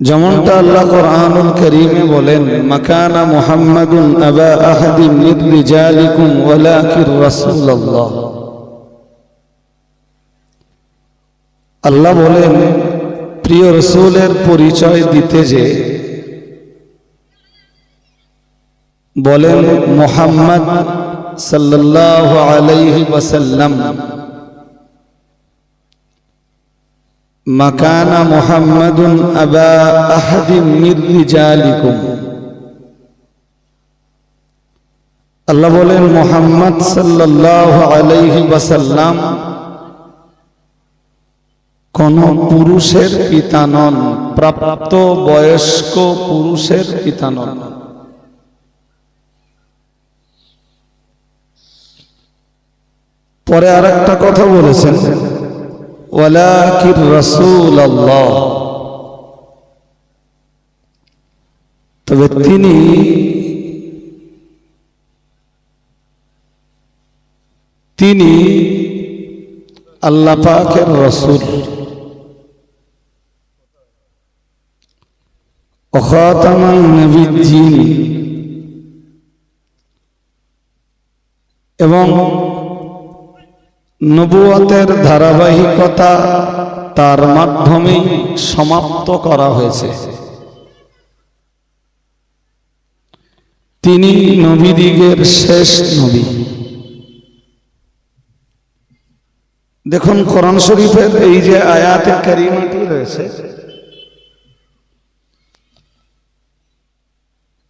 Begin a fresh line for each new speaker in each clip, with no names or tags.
যেমনটা আল্লাহ কোরআনুল কারীমে বলেন, মাকানা মুহাম্মাদুন আবা আহাদিন মির রিজালিকুম ওয়ালাকির রাসূলুল্লাহ। আল্লাহ বলেন, প্রিয় রাসূলের পরিচয় দিতে যে বলেন মুহাম্মদ সাল্লাল্লাহু আলাইহি ওয়াসাল্লাম। মাকানা মুহাম্মাদুন আবা আহাদিন মির রিজালিকুম। আল্লাহ বলেন মুহাম্মদ সাল্লাল্লাহু আলাইহি ওয়াসাল্লাম কোন পুরুষের পিতা নন, প্রাপ্ত বয়স্ক পুরুষের পিতা নন। পরে আরেকটা কথা বলেছেন, ওয়ালাকির রাসূলুল্লাহ। তবে তিনি আল্লাহ পাকের রাসূল, খাতামুন নবিয়্যিন, এবং নবুয়তের ধারাবাহিকতা তার মাধ্যমেই সমাপ্ত করা হয়েছে। তিনি নবীদিগের শেষ নবী। দেখুন কোরআন শরীফের এই যে আয়াতে কারিমাটি রয়েছে,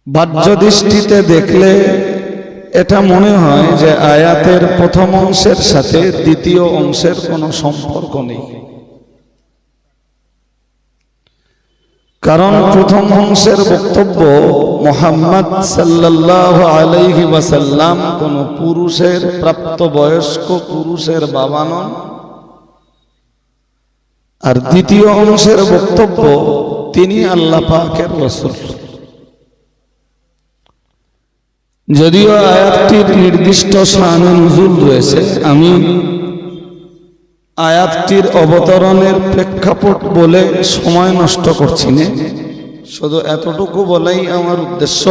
বাহ্য দৃষ্টিতে দেখলে এটা মনে হয় যে আয়াতের প্রথম অংশের সাথে দ্বিতীয় অংশের কোনো সম্পর্ক নেই। কারণ প্রথম অংশের বক্তব্য মুহাম্মদ সাল্লাল্লাহু আলাইহি ওয়াসাল্লাম কোন পুরুষের, প্রাপ্তবয়স্ক পুরুষের বাবা নন। আর দ্বিতীয় অংশের বক্তব্য তিনি আল্লাহ পাকের রাসূল। যদিও আয়াতটির নির্দিষ্ট শানে নুজুল রয়েছে, আমি আয়াতটির অবতরণের প্রেক্ষাপট বলে সময় নষ্ট করছি না, শুধু এতটুকু বলাই আমার উদ্দেশ্য।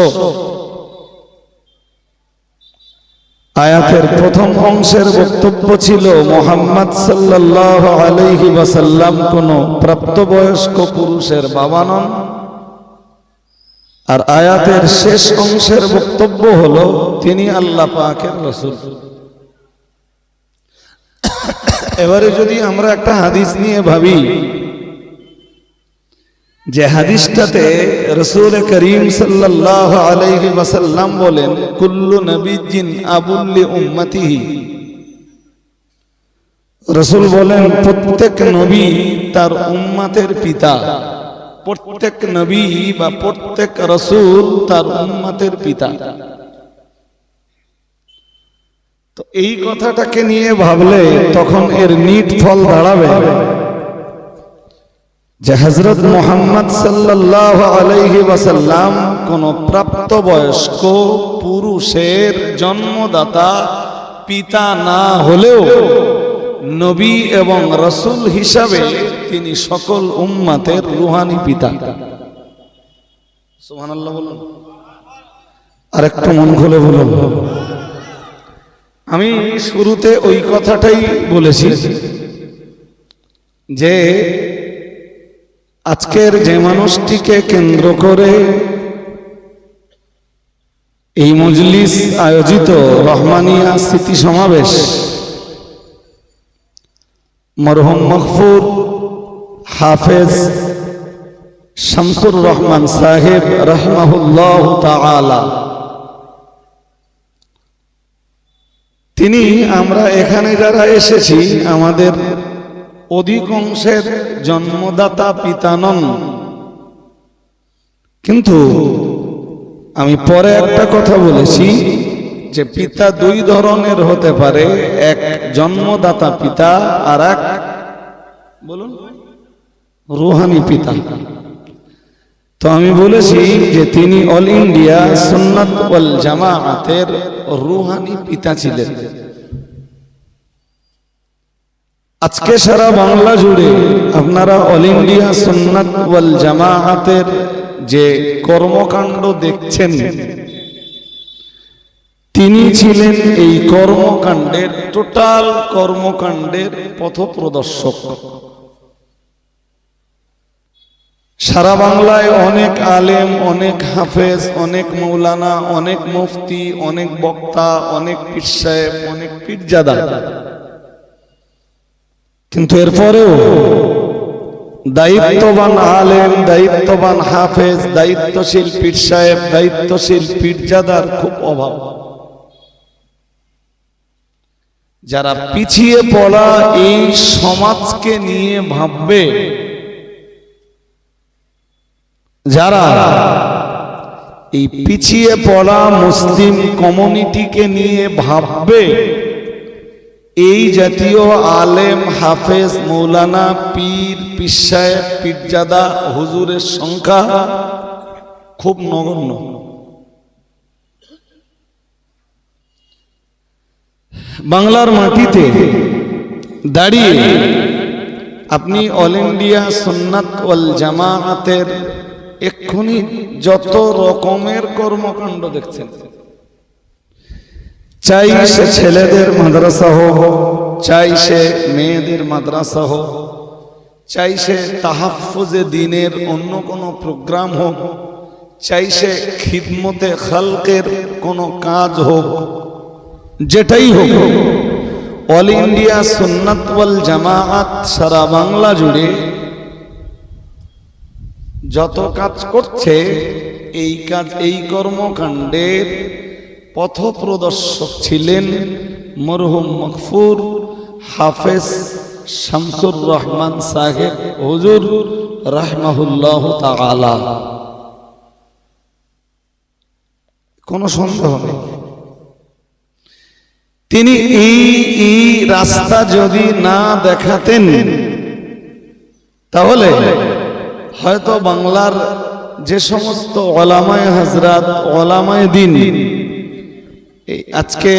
আয়াতের প্রথম অংশের বক্তব্য ছিল মুহাম্মদ সাল্লাল্লাহু আলাইহি ওয়াসাল্লাম কোন প্রাপ্তবয়স্ক পুরুষের বাবা নন। আর আয়াতের শেষ অংশের বক্তব্য হলো তিনি আল্লাহ পাকের রাসূল। এবারে যদি আমরা একটা হাদিস নিয়ে ভাবি, যে হাদিসটাতে রাসূল করিম সাল্লাল্লাহু আলাইহি ওয়াসাল্লাম বলেন, কুল্লু নবিয়্যিন আবুল লি উম্মতিহি। রাসূল বলেন প্রত্যেক নবী তার উম্মতের পিতা। প্রত্যেক নবী বা প্রত্যেক রাসূল তার উম্মতের পিতা। তো এই কথাটাকে নিয়ে ভাবলে তখন এর নিট ফল দাঁড়াবে যে হযরত মুহাম্মদ সাল্লাল্লাহু আলাইহি ওয়াসাল্লাম কোন প্রাপ্তবয়স্ক পুরুষের জন্মদাতা পিতা না হলেও নবী এবং রাসূল হিসাবে তিনি সকল উম্মতের রূহানি পিতা। সুবহানাল্লাহ বলুন, আরেকটু মন খুলে বলুন। আমি শুরুতে ওই কথাটাই বলেছি যে আজকের যে মানুষটিকে কেন্দ্র করে এই মজলিস আয়োজিত রহমানিয়া স্মৃতি সমাবেশ, মরহুম মগফুর হাফেজ শামসুর রহমান সাহেব রাহিমাহুল্লাহ তাআলা, তিনি আমরা এখানে যারা এসেছি আমাদের অধিকাংশের জন্মদাতা পিতা নন। কিন্তু আমি পরে একটা কথা বলেছি যে পিতা দুই ধরনের হতে পারে, এক জন্মদাতা পিতা আর এক বলুন রূহানি পিতা। তো আমি বলেছি যে তিনি অল ইন্ডিয়া সুন্নাত ওয়াল জামাআতের রূহানি পিতা ছিলেন। আজকে সারা বাংলা জুড়ে আপনারা অল ইন্ডিয়া সুন্নাত ওয়াল জামাআতের যে কর্মকাণ্ড দেখছেন, তিনি ছিলেন এই কর্মকাণ্ডের, টোটাল কর্মকাণ্ডের পথপ্রদর্শক। সারা বাংলায় অনেক আলেম, অনেক হাফেজ, অনেক মৌলানা, অনেক মুফতি, অনেক বক্তা, অনেক পীর সাহেব, অনেক পীরজাদা, কিন্তু এরপরেও দায়িত্ববান আলেম, দায়িত্ববান হাফেজ, দায়িত্বশীল পীর সাহেব, দায়িত্বশীল পীরজাদার খুব অভাব। যারা পিছিয়ে পড়া এই সমাজকে নিয়ে ভাববে, যারা এই পিছিয়ে পড়া মুসলিম কমিউনিটিকে নিয়ে ভাববে, এই জাতীয় আলেম, হাফেজ, মৌলানা, পীর, পীর সাহেব, পীরজাদা, হুজুরের সংখ্যা খুব নগণ্য। বাংলার মাটিতে দাঁড়িয়ে আপনি অল ইন্ডিয়া সুন্নাত ওয়াল জামাআতের এক্ষুনি যত রকমের কর্মকাণ্ড দেখছেন, চাই সে ছেলেদের মাদ্রাসা হোক, চাই সে মেয়েদের মাদ্রাসা হোক, চাই সে তাহাফুজে দ্বীনের অন্য কোনো প্রোগ্রাম হোক, চাই সে খিদমতে খালকের কোনো কাজ হোক, যেটাই হোক, অল ইন্ডিয়া সুন্নাত ওয়াল জামাআত সারা বাংলা জুড়ে যত কাজ করছে, এই কাজ, এই কর্মকাণ্ডের পথপ্রদর্শক ছিলেন মরহুম মগফুর হাফেজ শামসুর রহমান সাহেব হুজুর রাহমাহুল্লাহ তাআলা। কোনো সন্দেহ নেই, তিনি এই রাস্তা যদি না দেখাতেন, তাহলে হয়তো বাংলার যে সমস্ত ওলামায়ে হযরত, ওলামায়ে দ্বীন আজকে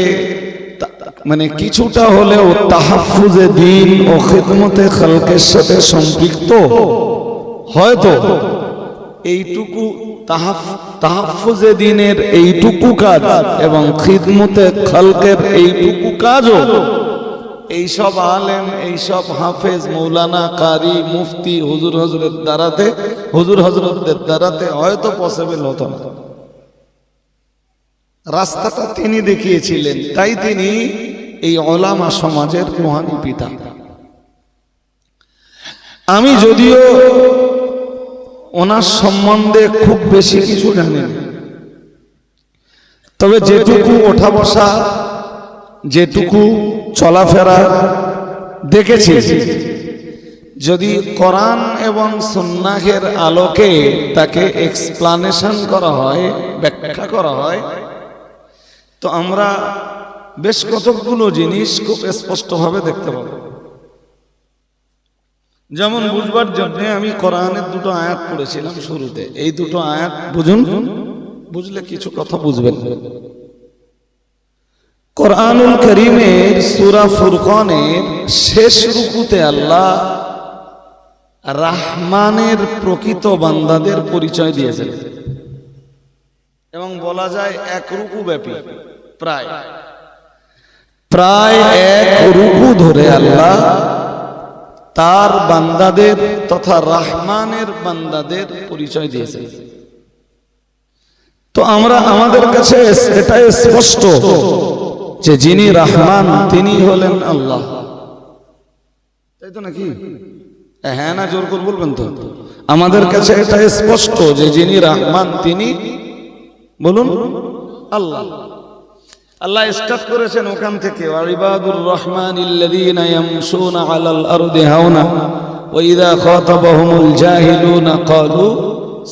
মানে কিছুটা হলেও তাহাফুজে দ্বীন ও খিদমতে খালকের সাথে সম্পৃক্ত, হয়তো এইটুকু তাহাফুজে দ্বীনের এইটুকু কাজ এবং খিদমতে খালকের এইটুকু কাজও এইসব আলেম, এইসব হাফেজ, মৌলানা, কারি, মুফতি, হুজুর হজরতদের দ্বারাতে হয়তো পসিবল হতো না। রাস্তাটা তিনি দেখিয়েছিলেন, তাই তিনি এই ওলামা সমাজের রুহানি পিতা। আমি যদিও ওনার সম্বন্ধে খুব বেশি কিছু জানি না, তবে যেটুকু ওঠা বসা, যেটুকু চলাফেরা দেখেছি, যদি কোরআন এবং সুন্নাহের আলোকে তাকে এক্সপ্লানেশন করা হয়, ব্যাখ্যা করা হয়, তো আমরা বেশ কতগুলো জিনিস খুব স্পষ্টভাবে দেখতে পাবো। যেমন বুঝবার জন্য আমি কোরআনের দুটো আয়াত পড়েছিলাম শুরুতে, এই দুটো আয়াত বুঝুন, বুঝলে কিছু কথা বুঝবেন। কোরআনুল কারীমের সূরা ফুরকানের শেষ রুকুতে আল্লাহ রাহমানের প্রকৃত বান্দাদের পরিচয় দিয়েছেন, এবং বলা যায় এক রুকু ব্যাপী, প্রায় এক রুকু ধরে আল্লাহ তার বান্দাদের তথা রাহমানের বান্দাদের পরিচয় দিয়েছেন। তো আমরা, আমাদের কাছে এটা স্পষ্ট যে যিনি রহমান তিনি হলেন আল্লাহ, তাই তো নাকি? হ্যাঁ না জোর করে বলবেন তো? আমাদের কাছে এটা স্পষ্ট যে যিনি রহমান তিনি বলুন আল্লাহ। আল্লাহ স্টার্ট করেছেন ওখান থেকে, ওয়াইবাদুর রহমানিল্লাযীনা ইয়ামশুনা আলাল আরদি হাওনা ওয়া ইযা খাতাবাহুমুল জাহিলুনা ক্বালু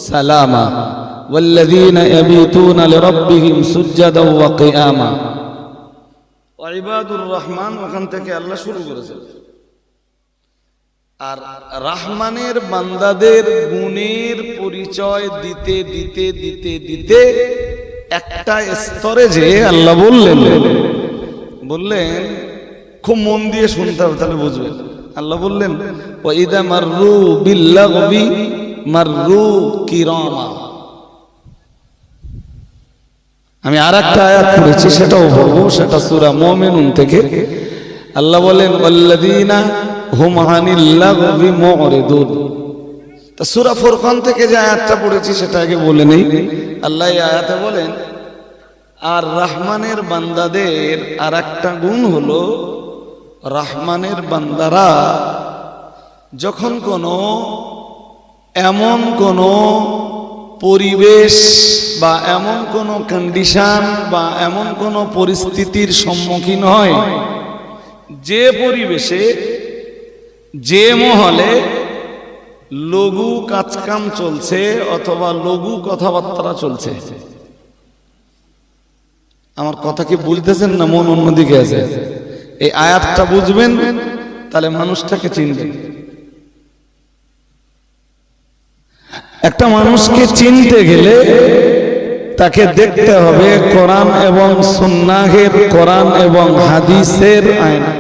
সালামা ওয়াল্লাযীনা ইয়াবিতুনা লিরাব্বিহিম সুজদান ওয়া কিয়ামা। ওয়াইবাদুর রহমান ওখান থেকে আল্লাহ শুরু করেছেন। আর রহমানের বান্দাদের গুণের পরিচয় দিতে দিতে দিতে দিতে একটা স্তরে যে আল্লাহ বললেন, খুব মন দিয়ে শুনতে হবে তাহলে বুঝবেন। আল্লাহ বললেন ওয়া ইদা মাররু বিল্লাগবি মাররু কিরামা। আমি আরেকটা আয়াত পড়েছি, সেটাও বলবো, সেটা সূরা মুমিনুন থেকে। আল্লাহ বলেন ওয়াল্লাযীনা হুম আনিল লাগবি মুরিদুন। তা সূরা ফুরকান থেকে যে আয়াতটা পড়েছি সেটা আগে বলে নেই। আল্লাহ এই আয়াতে বলেন, আর রহমানের বান্দাদের আর একটা গুণ হলো, রহমানের বান্দারা যখন এমন কোনো পরিবেশ বা এমন কোনো কন্ডিশন বা এমন কোনো পরিস্থিতির সম্মুখীন হয়, যে পরিবেশে যে মহলে লঘু কাজকাম চলছে অথবা লঘু কথাবার্তা চলছে। আমার কথা কি বুঝতেছেন না মন অন্যদিকে আছে? এই আয়াতটা বুঝবেন, তাহলে মানুষটাকে চিনবেন। একটা মানুষকে চিনতে গেলে তাকে দেখতে হবে কোরআন এবং সুন্নাহের, কোরআন এবং হাদিসের আয়না।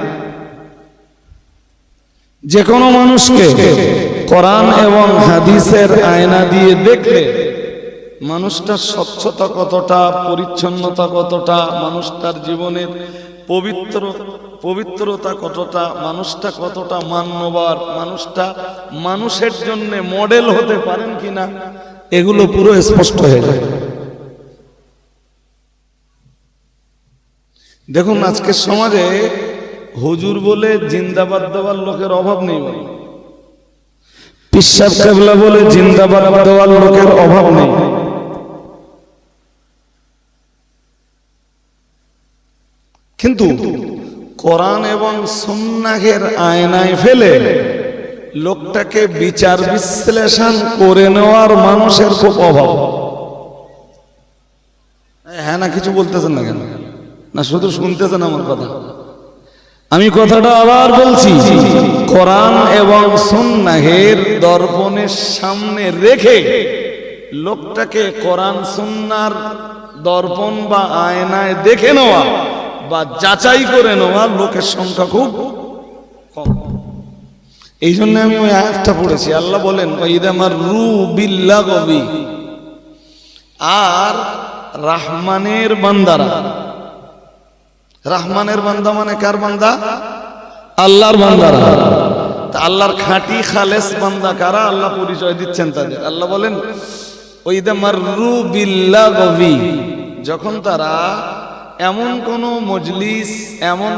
যে কোনো মানুষকে কোরআন এবং হাদিসের আয়না দিয়ে দেখলে মানুষটার স্বচ্ছতা কতটা, পরিচ্ছন্নতা কতটা, মানুষটার জীবনের পবিত্রতা কতটা, মানুষটা কতটা মান্যবর, মানুষটা মানুষের জন্য মডেল হতে পারেন কিনা, এগুলো পুরো স্পষ্ট হয়ে যায়। দেখুন আজকের সমাজে হুজুর বলে জিন্দাবাদ দেওয়ার লোকের অভাব নেই, পীর সাহেব কেবলা বলে জিন্দাবাদ দেওয়ার লোকের অভাব নেই। কিন্তু কোরআন এবং সুন্নাহের আয়নায় ফেলে লোকটাকে বিচার বিশ্লেষণ করে নেওয়ার মানুষের খুব অভাব। হ্যাঁ না কিছু বলতেছেন না কেন? না শুধু শুনতেছেন আমার কথা? আমি কথাটা আবার বলছি, কোরআন এবং সুন্নাহের দর্পণের সামনে রেখে লোকটাকে কোরআন সুন্নাহর দর্পণ বা আয়নায় দেখে নেওয়া বা যাচাই করে নেওয়া লোকের সংখ্যা খুব কম। এই জন্য আমি ওই আয়াতটা পড়েছি। আল্লাহ বলেন ওয়াইদা মাররু বিল্লাগবি, আর রহমানের বান্দারা, রহমানের বান্দা মানে কার বান্দা? আল্লাহর বান্দারা। তা আল্লাহর খাঁটি খালেস বান্দা কারা? আল্লাহ পরিচয় দিচ্ছেন তাদের। আল্লাহ বলেন ওয়াইদা মাররু বিল্লাগবি, যখন তারা এমন কোন মজলিস, এমন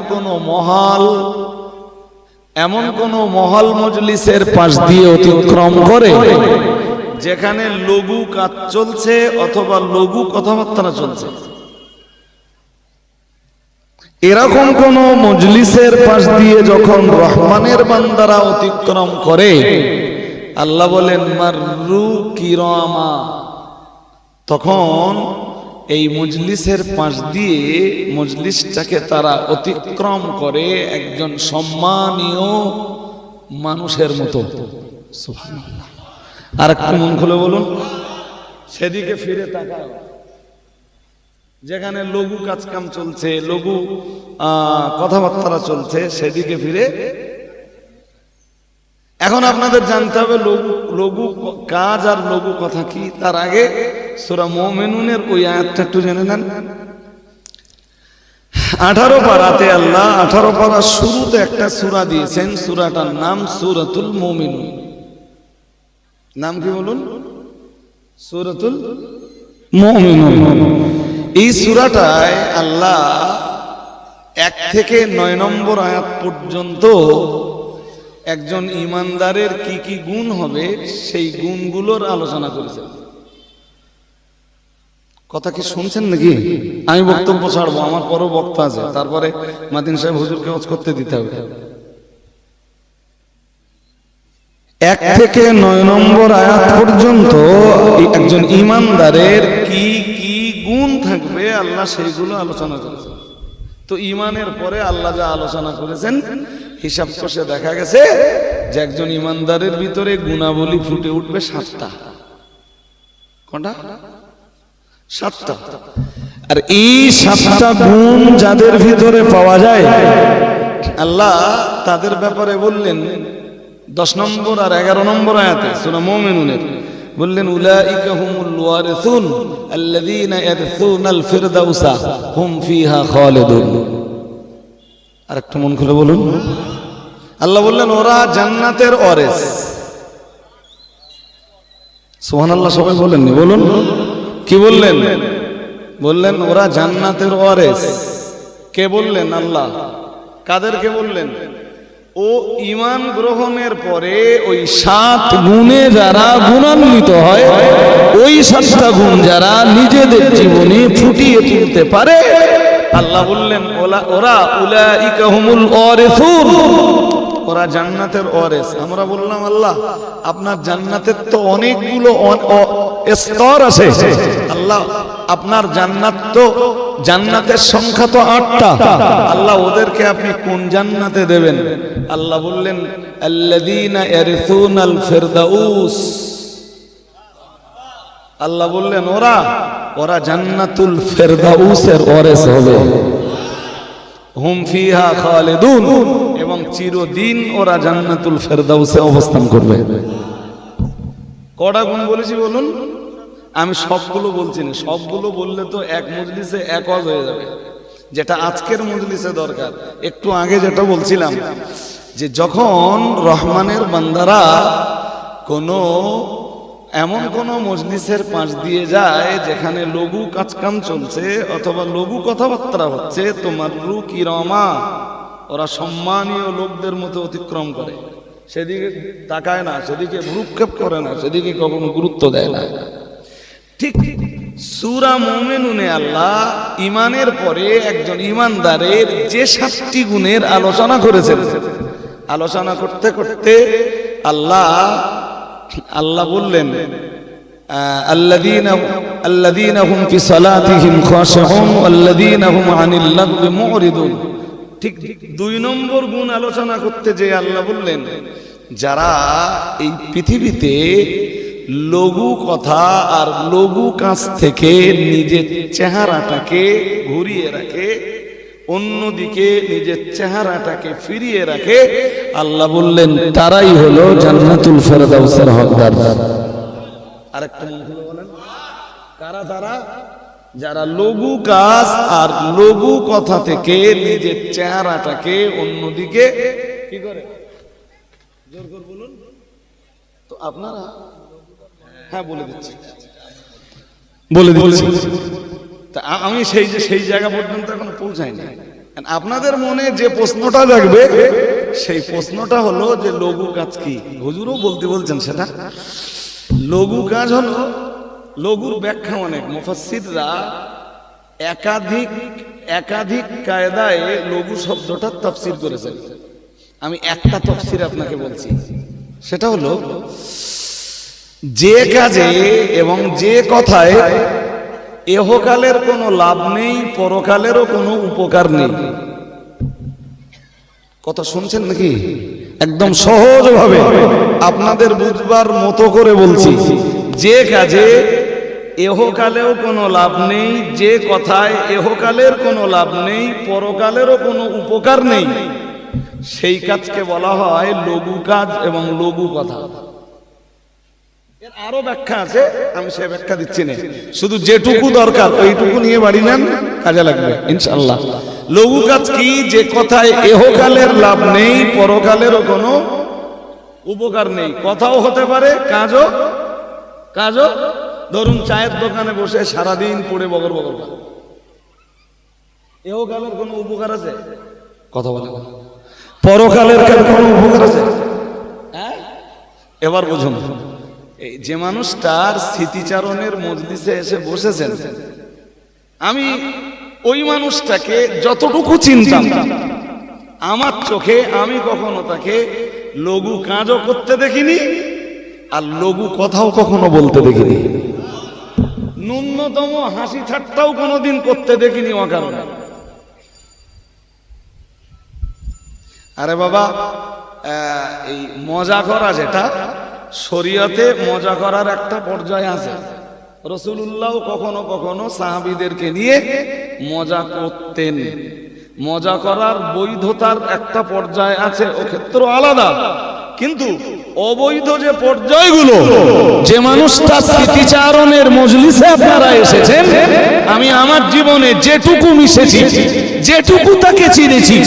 কোন মহল মজলিসের পাশ দিয়ে অতিক্রম করে যেখানে লঘু কাজ চলছে অথবা লঘু কথাবার্তা চলছে, এরকম কোন মজলিসের পাশ দিয়ে যখন রহমানের বান্দারা অতিক্রম করে, আল্লাহ বলেন মাররু কিরামা, তখন এই মজলিসের পাশ দিয়ে মজলিসটাকে তারা অতিক্রম করে একজন সম্মানীয় মানুষের মতো। সুবহানাল্লাহ। আর একটু মন খুলে বলুন, সেদিকে ফিরে তাকাও যেখানে লঘু কাজকাম চলছে, লঘু কথাবার্তা চলছে, সেদিকে ফিরে। এখন আপনাদের জানতে হবে লঘু কাজ আর লঘু কথা কি। তার আগে সূরা মুমিনুনের ওই আয়াতটা একটু জেনে নেন। 18 পারাতে আল্লাহ 18 পারা শুরুতে একটা সূরা দিয়েছেন, সূরাটার নাম সূরাতুল মুমিনুন। নাম কি বলুন? সূরাতুল মুমিনুন। এই সূরাটায় আল্লাহ 1 থেকে 9 নম্বর আয়াত পর্যন্ত একজন ইমানদারের কি কি গুণ হবে সেই গুণগুলোর আলোচনা করেছেন। কথা কি শুনছেন নাকি? আমি বক্তব্য ছাড়বো, আমার পরও বক্তা আছে, তারপরে মাদিন সাহেব হুজুরকে ওয়াজ করতে দিতে হবে। 1 থেকে 9 নম্বর আয়াত পর্যন্ত একজন ইমানদারের কি কি গুণ থাকবে আল্লাহ সেইগুলো আলোচনা করেছেন। তো ইমানের পরে আল্লাহ যা আলোচনা করেছেন হিসাব কষে দেখা গেছে যে একজন ইমানদারের ভিতরে গুণাবলী ফুটে উঠবে 7টা। কোনটা? 7টা। আর এই 7টা গুণ যাদের ভিতরে পাওয়া যায়, আল্লাহ তাদের ব্যাপারে বললেন 10 নম্বর আর 11 নম্বর আয়াতে সূরা মুমিনুনের বললেন উলাইকা হুমুল ওয়ারিসুন আল্লাযীনা ইয়ারসুনাল ফিরদাউসা হুম ফিহা খালিদুন। আরেকটু মন খুলে বলুন। আল্লাহ বললেন ওরা জান্নাতের ওয়ারিস। সুবহানাল্লাহ, সবাই বলেননি, বলুন কি বললেন? বললেন ওরা জান্নাতের ওয়ারিস। কে বললেন? আল্লাহ। কাদেরকে বললেন? ও ঈমান গ্রহণের পরে ওই 7 গুণে যারা গুণান্বিত হয়, ওই 7টা গুণ যারা নিজেদের জীবনে ফুটিয়ে তুলতে পারে, আল্লাহ বললেন ওরা উলাইকা হুমুল ওয়ারিসুন, ওরা জান্নাতের ওয়ারিস। আমরা বললাম আল্লাহ আপনার জান্নাতের তো অনেকগুলো স্তর আছে। আল্লাহ আপনার জান্নাত তো জান্নাতের সংখ্যা তো 8টা। আল্লাহ ওদেরকে আপনি কোন জান্নাতে দেবেন? আল্লাহ বললেন আল্লাযীনা ইয়ারসুনাল ফিরদাউস। আল্লাহ বললেন ওরা জান্নাতুল ফিরদাউসের ওয়ারিস হবে। হুম ফিহা খালিদুন, এবং চিরদিন ওরা জান্নাতুল ফিরদাউসে অবস্থান করবে। কটা গুণ বলেছি বলুন? আমি সবগুলো বলছি না, সবগুলো বললে তো এক মজলিসে এক ওয়াজ হয়ে যাবে, যেটা আজকের মজলিসে দরকার। একটু আগে যেটা বলছিলাম যে যখন রহমানের বান্দারা এমন কোন মজলিসের পাশ দিয়ে যায় যেখানে লঘু কাজকাম চলছে অথবা লঘু কথাবার্তা হচ্ছে, তোমার রু কিরমা, ওরা সম্মানীয় লোকদের মতো অতিক্রম করে, সেদিকে তাকায় না, সেদিকে ভ্রুক্ষেপ করে না, সেদিকে কখনো গুরুত্ব দেয় না। ঠিক সূরা মুমিনুনে আল্লাহ ঈমানের পরে একজন ঈমানদারের যে 7টি গুণের আলোচনা করেছেন, আলোচনা করতে করতে আল্লাহ বললেন আল্লাযীনা হুম ফি সালাতিহিম খাশিউন ওয়াল্লাযীনা হুম আনিল লাগবি মুরিদুন। ঠিক 2 নম্বর গুণ আলোচনা করতে যে আল্লাহ বললেন যারা এই পৃথিবীতে লঘু কথা আর লঘু কাজ থেকে নিজের চেহারাটাকে ঘুরিয়ে রাখে, অন্যদিকে নিজের চেহারাটাকে ফিরিয়ে রাখে, আল্লাহ বললেন তারাই হলো জান্নাতুল ফিরদাউসের হকদার। আরেকটা বলেন কারা তারা? যারা লঘু কাজ আর লঘু কথা থেকে নিজের চেহারাটাকে অন্যদিকে কি করে? জোর করে বলুন তো আপনারা। হ্যাঁ বলে দিচ্ছি। তা আমি সেই জায়গা পর্যন্ত এখন পৌঁছাইনি। আপনাদের মনে যে প্রশ্নটা জাগবে সেই প্রশ্নটা হলো যে লঘু কাজ কি? হুজুরও বলছেন সেটা। লঘু কাজ হলো, লঘুর ব্যাখ্যা অনেক, মুফাসসিররা একাধিক কায়দায় লঘু শব্দটা তাফসীর করেছেন। আমি একটা তাফসীর আপনাকে বলছি, সেটা হলো যে কাজে এবং যে কথায় এহকালের কোনো লাভ নেই, পরকালেরও কোনো উপকার নেই। কথা শুনছেন নাকি? একদম সহজভাবে আপনাদের বুঝবার মতো করে বলছি। যে কাজে এহকালেও কোনো লাভ নেই, যে কথায় এহকালের কোনো লাভ নেই, পরকালেরও কোনো উপকার নেই, সেই কাজকে বলা হয় লঘু কাজ এবং লঘু কথা। এর আরো ব্যাখ্যা আছে, আমি সে ব্যাখ্যা দিচ্ছি না, শুধু যেটুকু দরকার ওইটুকু নিয়ে বাড়ি যান, কাজে লাগবে ইনশাআল্লাহ। লঘু কাজ কি? যে কথায় এহকালের লাভ নেই, পরকালেরও কোনো উপকার নেই। কথাও হতে পারে, কাজও। ধরুন চায়ের দোকানে বসে সারাদিন পড়ে বগর বগর, এহকালের কোনো উপকার আছে? কথা বলে। পরকালের কোনো উপকার আছে? হ্যাঁ, এবার বুঝুন। এই যে মানুষটার স্মৃতিচারণের মজলিসে এসে বসেছেন, আমি ওই মানুষটাকে যতটুকু চিনতাম, আমার চোখে আমি কখনো তাকে লঘু কাজও করতে দেখিনি আর লঘু কথাও কখনো বলতে দেখিনি। ন্যূনতম হাসি ঠাট্টাও কোনোদিন করতে দেখিনি অকারণে। আরে বাবা, এই মজা করা, যেটা শরীয়তে মজা করার একটা পর্যায় আছে। রাসূলুল্লাহ কখনো কখনো সাহাবীদেরকে নিয়ে মজা করতেন। মজা করার বৈধতার একটা পর্যায় আছে, ও ক্ষেত্র আলাদা, কিন্তু অবৈধ যে পর্যায়গুলো, যে মানুষটা স্মৃতিচারণের মজলিসে আপনারা এসেছেন, আমি আমার জীবনে যেটুকু মিশেছি, যেটুকু তাকে চিনেছি,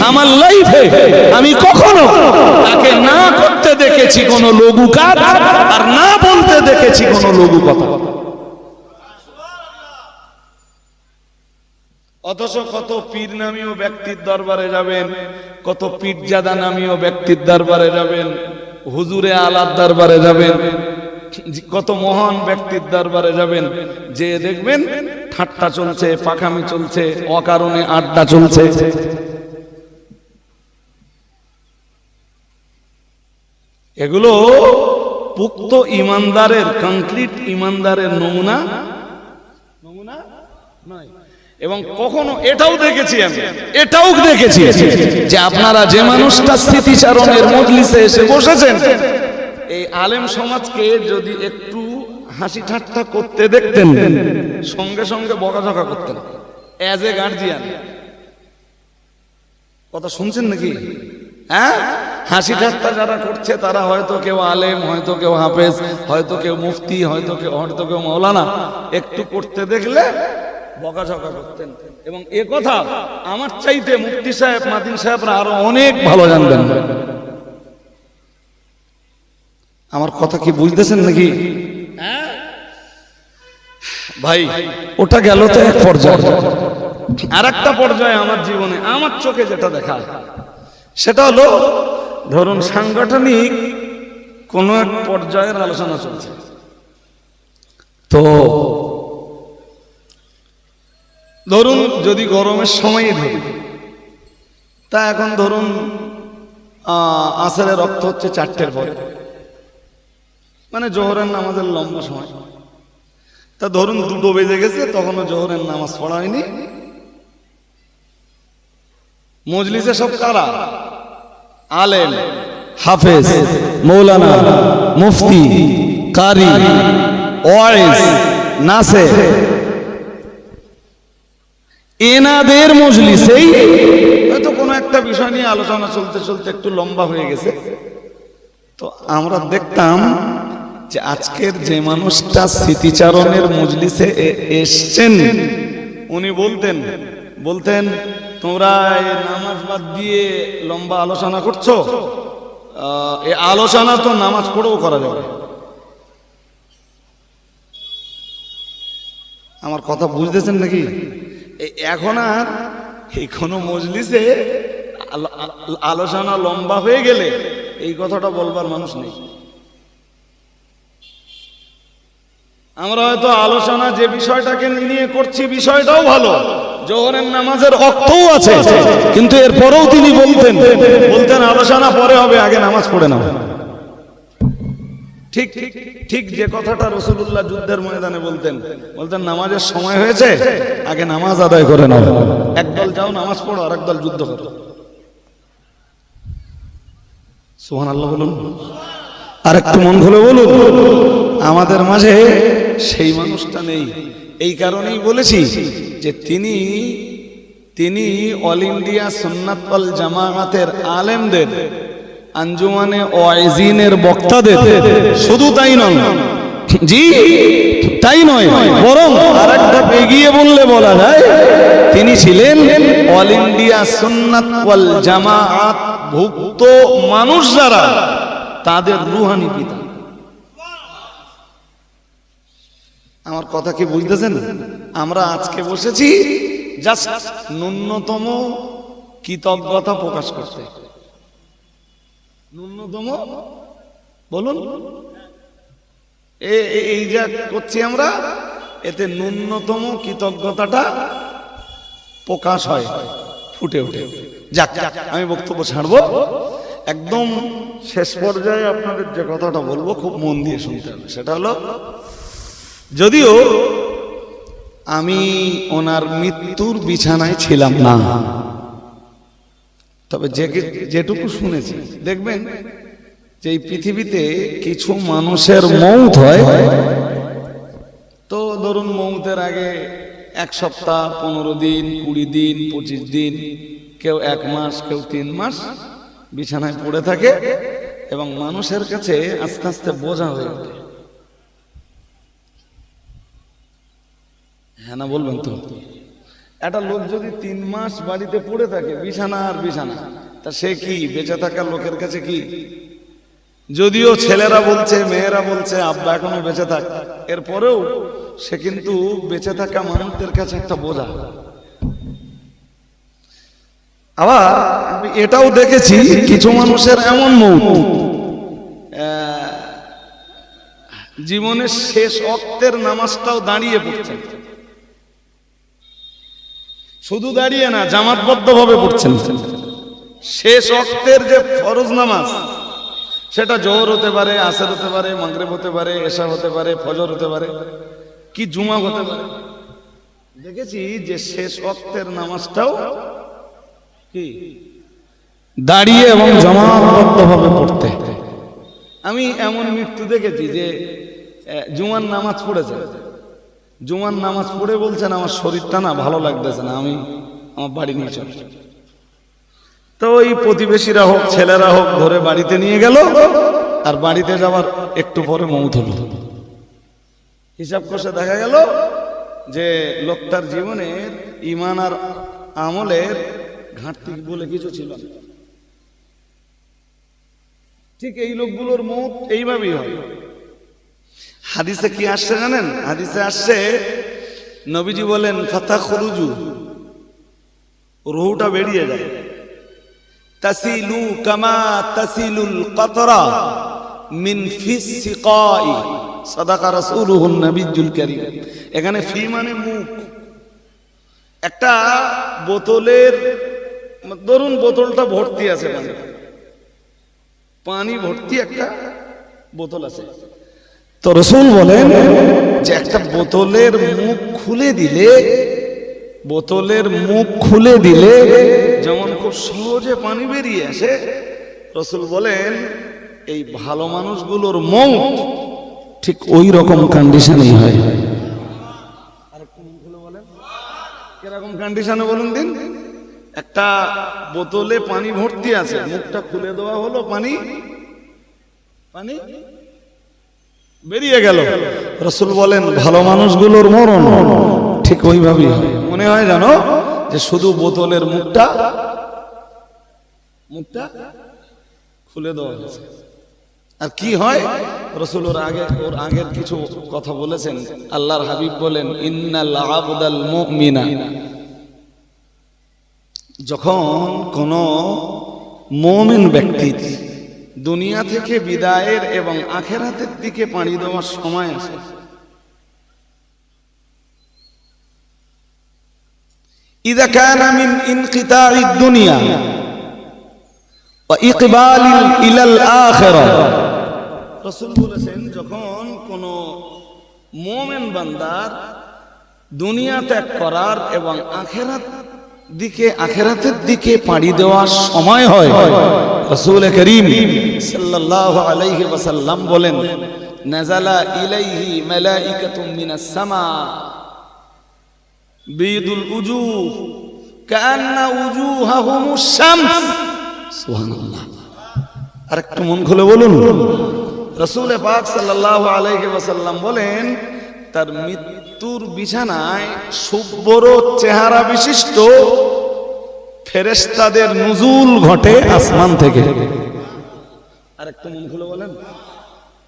আমার লাইফে আমি কখনো তাকে না করতে দেখেছি কোনো লঘু কাজ, আর না বলতে দেখেছি কোনো লঘু কথা। অথচ কত পীর নামীয় ব্যক্তির দরবারে যাবেন, কত পীরজাদা নামীয় ব্যক্তির দরবারে যাবেন, হুজুরে আলার দরবারে যাবেন, কত মহান ব্যক্তির দরবারে যাবেন, যে দেখবেন ঠাট্টা চলছে, পাখামি চলছে, অকারণে আড্ডা চলছে। এগুলো পুক্ত ইমানদারের, কংক্রিট ইমানদারের নমুনা নয়। এবং কখনো এটাও দেখেছি যে আপনারা যে মানুষটা স্মৃতিচারণের মজলিসে এসে বসেছেন, এই আলেম সমাজকে যদি একটু হাসি ঠাট্টা করতে দেখতেন, সঙ্গে সঙ্গে বকাঝকা করতেন অ্যাজ এ গার্জিয়ান। কথা শুনছেন নাকি? হ্যাঁ, হাসি ঠাট্টা যারা করছে তারা হয়তো কেউ আলেম, হয়তো কেউ হাফেজ, হয়তো কেউ মুফতি, হয়তো কেউ মাওলানা, একটু করতে দেখলে বকাঝকা করতেন। এবং এ কথা আমার চাইতে মুফতি সাহেব, মাদিন সাহেবরা আরো অনেক ভালো জানবেন। আমার কথা কি বুঝতেছেন নাকি? ভাই, ওটা গেল তো এক পর্যায়ে। আর একটা পর্যায়ে আমার জীবনে, আমার চোখে যেটা দেখা, সেটা হলো ধরুন সাংগঠনিক কোন এক পর্যায়ের আলোচনা চলছে, তো ধরুন যদি গরমের সময় ধরি, তা এখন ধরুন আসরের রক্ত হচ্ছে 4টের পরে, মানে জোহরের নামাজের লম্বা সময়। তা ধরুন 2টো বেজে গেছে, তখনও জোহরের নামাজ পড়া হয়নি। মজলিসে সব কারা? আলেম, হাফেজ, মৌলানা, মুফতি, কারি, ওয়াইজ, নাসির, এনাদের মজলিসেই হয়তো কোনো একটা বিষয় নিয়ে আলোচনা চলতে চলতে একটু লম্বা হয়ে গেছে। তো আমরা দেখতাম যে আজকের যে মানুষটা স্মৃতিচারণের মজলিসে এসছেন, উনি বলতেন তোমরা নামাজ বাদ দিয়ে লম্বা আলোচনা করছো, এই আলোচনা তো নামাজ পড়েও করা যাবে। আমার কথা বুঝতেছেন নাকি? এখন আর এই কোনো মজলিসে আলোচনা লম্বা হয়ে গেলে এই কথাটা বলবার মানুষ নেই। আমরা হয়তো আলোচনা যে বিষয়টাকে নিয়ে করছি, বিষয়টাও ভালো, জোহরের নামাজের অর্থও আছে, কিন্তু এরপরেও তিনি বলতেন আলোচনা পরে হবে, আগে নামাজ পড়ে নাও। ঠিক যে কথাটা রাসূলুল্লাহ যুদ্ধের ময়দানে বলতেন নামাজের সময় হয়েছে, আগে নামাজ আদায় করে নাও, একদল যাও নামাজ পড়ো, আর একদল যুদ্ধ করো। সুবহানাল্লাহ বলুন, আর একটু মন খুলে বলুন। আমাদের মাঝে সেই মানুষটা নেই। এই কারণেই বলেছি যে তিনি অল ইন্ডিয়া সুন্নাত ওয়াল জামাআতের আলেমদের, আঞ্জুমানে ওয়াইজিনের বক্তাদের, শুধু তাই নয়, জি তাই নয়, বরং আরেকটা এগিয়ে বললে বলা যায় তিনি ছিলেন অল ইন্ডিয়া সুন্নাত ওয়াল জামাআত ভুক্ত মানুষ যারা, তাদের রুহানি পিতা। আমার কথা কি বুঝতেছেন? আমরা আজকে বসেছি জাস্ট ন্যূনতম কৃতজ্ঞতা প্রকাশ করতে। ন্যূনতম বলুন, এই যা করছি আমরা, এতে ন্যূনতম কৃতজ্ঞতাটা প্রকাশ হয়, ফুটে ওঠে। যাক, আমি বক্তব্য ছাড়বো, একদম শেষ পর্যায়ে আপনাদের যে কথাটা বলবো খুব মন দিয়ে শুনতে হবে। সেটা হলো, যদিও আমি ওনার মৃত্যুর বিছানায় ছিলাম না, তবে যেটুকু শুনেছি, দেখবেন যে এই পৃথিবীতে কিছু মানুষের মৌত হয়, তো ধরুন মৌতের আগে এক সপ্তাহ, 15 দিন, 20 দিন, 25 দিন, কেউ 1 মাস, কেউ 3 মাস বিছানায় পড়ে থাকে এবং মানুষের কাছে আস্তে আস্তে বোঝা হয়ে ওঠে। হ্যাঁ না বলবেন তো? একটা লোক যদি 3 মাস বাড়িতে পড়ে থাকে বিছানা আর বিছানা, তা সে কি বেঁচে থাকা লোকের কাছে কি? যদিও ছেলেরা বলছে, মেয়েরা বলছে আব্বা এখনো বেঁচে থাক, এরপরেও সে কিন্তু বেঁচে থাকা মানুষদের কাছে একটা বোঝা। আবার আমি এটাও দেখেছি কিছু মানুষের এমন মৌত, জীবনের শেষ ওয়াক্তের নামাজটাও দাঁড়িয়ে পড়ছেন, শুধু দাঁড়িয়ে না, জামাতবদ্ধভাবে পড়ছেন। শেষ ওয়াক্তের যে ফরজ নামাজ, সেটা জোহর হতে পারে, আসর হতে পারে, মাগরিব হতে পারে, এশা হতে পারে, ফজর হতে পারে, কি জুমা হতে পারে, দেখেছি যে শেষ ওয়াক্তের নামাজটাও কি দাঁড়িয়ে এবং জামাতবদ্ধভাবে পড়তে। আমি এমন মৃত্যু দেখেছি যে জুমার নামাজ পড়েছে, জুমার নামাজ পড়ে বলছেন আমার শরীরটা না ভালো লাগতেছে না, আমি আমার বাড়ি নিয়ে চল। তো ওই প্রতিবেশীরা হোক, ছেলেরা হোক, ধরে বাড়িতে নিয়ে গেল, আর বাড়িতে যাওয়ার একটু পরে মৌত হলো। হিসাব কষে দেখা গেল যে লোকটার জীবনের ঈমান আর আমলের ঘাটতি বলে কিছু ছিল না। ঠিক এই লোকগুলোর মৌত এইভাবেই হয়। হাদিসে কি আসছে জানেন? হাদিসে আসছে, নবীজি বলেন ফাতাখরুজু, রূহটা বেরিয়ে যায়, তাসিলু কামা তাসিলুল কাতরা মিন ফিস সিকাই, সাদাকা রাসূলুহুন নবিয়্যুল কারীম। এখানে ফি মানে মুখ। একটা বোতলের, ধরুন বোতলটা ভর্তি আছে পানি, পানি ভর্তি একটা বোতল আছে, তো রাসূল বলেন যে একটা বোতলের মুখ খুলে দিলে, বোতলের মুখ খুলে দিলে যেমন খুব সহজে পানি বেরিয়ে আসে, রাসূল বলেন এই ভালো মানুষগুলোর মৌত ঠিক ওই রকম কন্ডিশনেই হয়। আরেকটু মুখ খুলে বলেন কিরকম কন্ডিশনে বলুন দিন। একটা বোতলে পানি ভর্তি আছে, মুখটা খুলে দেওয়া হলো, পানি পানি বেরিয়ে গেল, রাসূল বলেন ভালো মানুষগুলোর মরণ ঠিক ওইভাবেই হয়। মনে হয় জানো যে শুধু বোতলের মুখটা খুলে দেওয়া হয়েছে। আর কি হয়, রাসূল ওর আগের কিছু কথা বলেছেন। আল্লাহর হাবিব বলেন ইন্নাল আবদাল মুমিনা, যখন কোন মুমিন ব্যক্তি দুনিয়া থেকে বিদায়ের এবং আখিরাতের দিকে পাড়ি দেওয়ার সময় আসে, ইযা কানা মিন ইনকিতাঈদ দুনিয়া ওয়া ইকবালিল ইলাল আখিরা, রাসূল বলেছেন যখন কোন মুমিন বান্দার দুনিয়া ত্যাগ করার এবং আখিরাতের দিকে পাড়ি দেওয়ার সময় হয়, রাসূল করিম সাল্লাল্লাহু আলাইহি ওয়াসাল্লাম বলেন নাযালা ইলাইহি মালাইকাতুম মিনাস সামা বিদুল উজুহ কান্না উজুহাহুমুশ শামস। সুবহানাল্লাহ। আরেকটু মন খুলে বলুন। রাসূল পাক সাল্লাল্লাহু আলাইহি ওয়াসাল্লাম বলেন তার মৃত্যুর বিছানায় সুব্বর চেহারা বিশিষ্ট ফেরেশতাদের নুজুল ঘটে আসমান থেকে। আরেকটু মন খুলে বলেন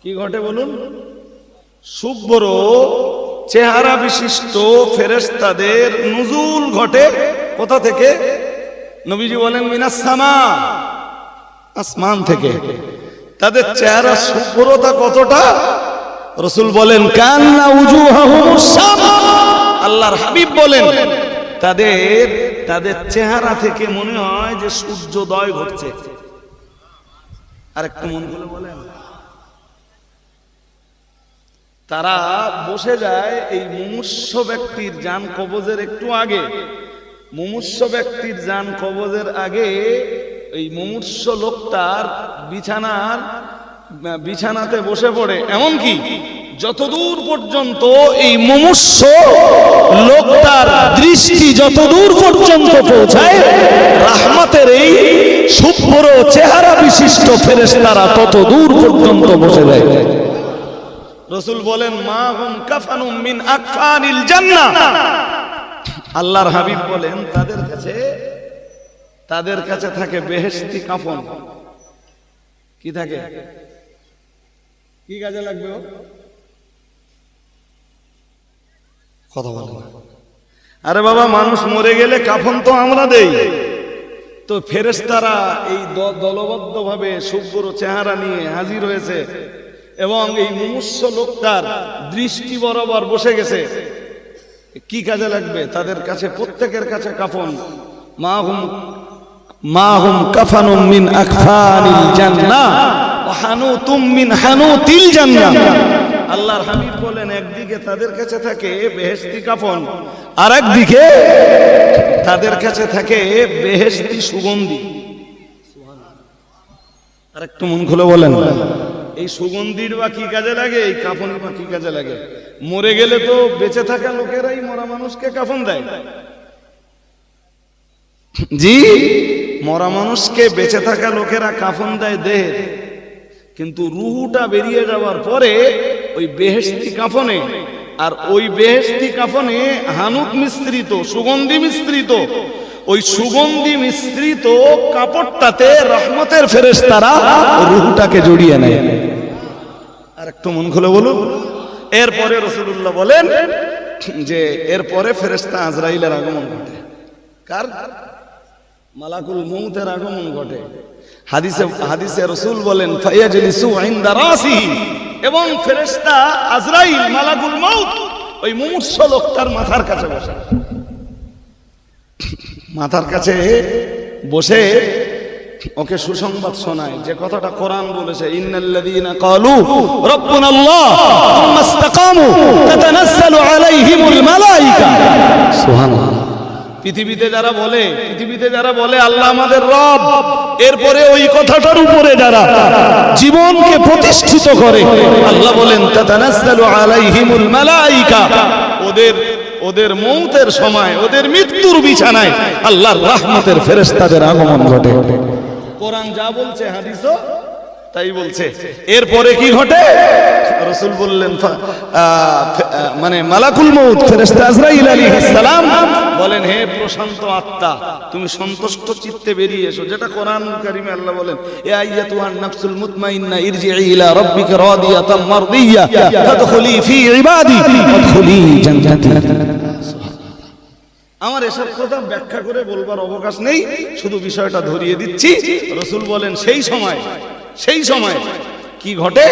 কি ঘটে বলুন। সুব্বর চেহারা বিশিষ্ট ফেরেশতাদের নুজুল ঘটে কোথা থেকে? নবীজি বলেন মিনাস সামা, আসমান থেকে। তাদের চেহারা সুব্বরতা কতটা? রাসূল বলেন কান্না উজুহাহুমুশ শামস। আল্লাহর হাবিব বলেন তাদের চেহারা থেকে মনে হয় যে সূর্যোদয় ঘটছে। আরেকটু মন খুলে বলেন। তারা বসে যায় এই মুমূর্ষু ব্যক্তির জান কবজের একটু আগে। মুমূর্ষু ব্যক্তির জান কবজের আগে এই মুমূর্ষু লোকটার বিছানাতে বসে পড়ে। এমনকি যতদূর পর্যন্ত এই মুমূর্ষ লোকটার দৃষ্টি যতদূর পর্যন্ত পৌঁছায়, রাহমাতের এই শুভ্র চেহারা বিশিষ্ট ফেরেশতারা তত দূর পর্যন্ত বসে যায়। রাসূল বলেন মা হুম কাফানুম মিন আকফানিল জান্নাহ। আল্লাহর হাবিব বলেন তাদের কাছে থাকে বেহেশতি কাফন। কি থাকে? কি কাজে লাগবে? কথা বলে না। আরে বাবা, মানুষ মরে গেলে কাফন তো আমরা দেই, তো ফেরেশতারা এই দলবদ্ধ ভাবে শুভ্র চেহারা নিয়ে হাজির হয়েছে এবং এই মুমূর্ষ লোকটার দৃষ্টি বরাবর বসে গেছে। কি কাজে লাগবে? তাদের কাছে প্রত্যেকের কাছে কাফন। মাহুম কাফানুম মিন আকফানিল জান্নাহ ওয়া হানুতুম মিন হানুতিল জান্নাহ। আল্লাহর হাবিব বলেন একদিকে তাদের কাছে থাকে বেহেশতি কাফন, আর একদিকে তাদের কাছে থাকে বেহেশতি সুগন্ধি। আর একটু মন খুলে বলেন, এই সুগন্ধির বা কি কাজে লাগে, এই কাফনের বা কি কাজে লাগে? মরে গেলে তো বেঁচে থাকা লোকেরাই মরা মানুষকে কাফন দেয়। জি, মরা মানুষকে বেঁচে থাকা লোকেরা কাফন দেয় দেহের, কিন্তু রুহুটা বেরিয়ে যাওয়ার পরে ওই বেহেশতি কাফনে, আর ওই বেহেশতি কাফনে হানুত মিশ্রিত, সুগন্ধি মিশ্রিত, ওই সুগন্ধি মিশ্রিত কাপড়টাতে রহমতের ফেরেশতারা রুহটাকে জড়িয়ে নেয়। আর একটু মন খুলে বলুন। এরপরে রাসূলুল্লাহ বলেন যে এরপরে ফেরেশতা আজরাইলের আগমন ঘটে। কার? মালাকুল মউতের আগমন ঘটে। হাদিসে রাসূল বলেন ফায়াজলিসু ইনদা রাসিহি, এবং ফেরেশতা আজরাইল মালাকুল মউত ওই মুমূর্ষ লোকটার মাথার কাছে বসে। মাথার কাছে বসে ওকে সুসংবাদ শোনায়, যে কথাটা কোরআন বলেছে ইন্নাল্লাযীনা ক্বালু রাব্বুনাল্লাহ সুম্মা ইসতাকামু তাতানাজ্জালু আলাইহিমুল মালায়েকা। সুবহানাল্লাহ। পৃথিবীতে যারা বলে আল্লাহ আমাদের রব, এরপরে ওই কথাটার উপরে যারা জীবনকে প্রতিষ্ঠিত করে, আল্লাহ বলেন তাতানাজ্জালু আলাইহিমুল মালায়েকা, ওদের মউতের সময়, ওদের মৃত্যুর বিছানায় আল্লাহর রহমতের ফেরেশতাদের আগমন ঘটে। কোরআন যা বলছে হাদিসও তাই বলছে। এরপরে কি ঘটে? রাসূল বললেন মানে মালাকুল মউত ফেরেশতা আজরাইল আলাইহিস সালাম বলেন হে প্রশান্ত আত্মা, তুমি সন্তুষ্ট চিত্তে বেরিয়ে এসো, যেটা কোরআন কারীমে আল্লাহ বলেন ইয়া আইয়াতুহান নাফসুল মুতমাইন্না ইরজিই ইলা রাব্বিকা রাদিয়াতাম মারদিয়া ফাদখুলি ফি ইবাদি ওয়াদখুলি জান্নাতি। আমার এসব কথা ব্যাখ্যা করে বলবার অবকাশ নেই, শুধু বিষয়টা ধরিয়ে দিচ্ছি। রাসূল বলেন সেই সময় কি ঘটে?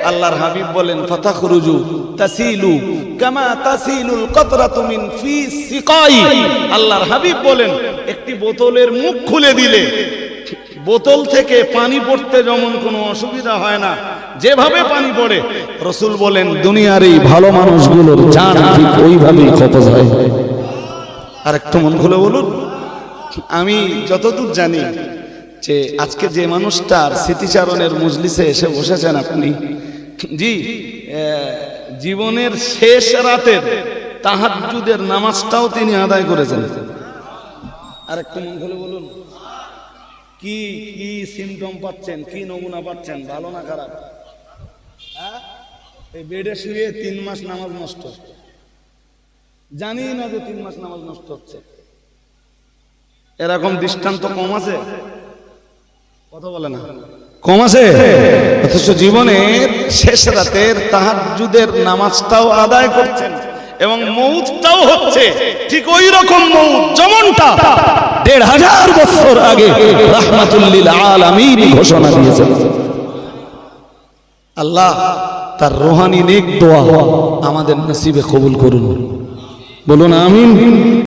আল্লাহর হাবিব বলেন ফাতাখরুজু তাসিলু কামা তাসিলুল কতরাতু মিন ফি সিকাই। আল্লাহর হাবিব বলেন একটি বোতলের মুখ খুলে দিলে বোতল থেকে পানি পড়তে যেমন কোনো অসুবিধা হয় না, যেভাবে পানি পড়ে, রাসূল বলেন দুনিয়ার এই ভালো মানুষগুলোর জান ঠিক ওইভাবেই কবজ হয়। আর একটু মন খুলে বলুন। আমি যতদূর জানি যে আজকে যে মানুষটার স্মৃতিচারণের মজলিসে এসে বসেছেন আপনি, জি, জীবনের শেষ রাতের তাহাজ্জুদের নামাজটাও তিনি আদায় করেছেন। আর একটু মন খুলে বলুন, কি কি সিমটম পাচ্ছেন, কি নমুনা পাচ্ছেন, ভালো না খারাপ? এই বেডে শুয়ে 3 মাস নামাজ নষ্ট, জানি না যে 3 মাস নামাজ নষ্ট হচ্ছে। এরকম দৃষ্টান্ত কম আছে? কথা বলে না, কম আছে? অথচ জীবনের শেষ রাতের তাহাজ্জুদের নামাজটাও আদায় করছেন এবং মউতটাও হচ্ছে ঠিক ওই রকম মউত যেমনটা ১৫০০ বছর আগে রাহমাতুল লিল আলামিন ঘোষণা দিয়েছেন। আল্লাহ তার রূহানি নেক দোয়া আমাদের নসিবে কবুল করুন, বলুন আমিন।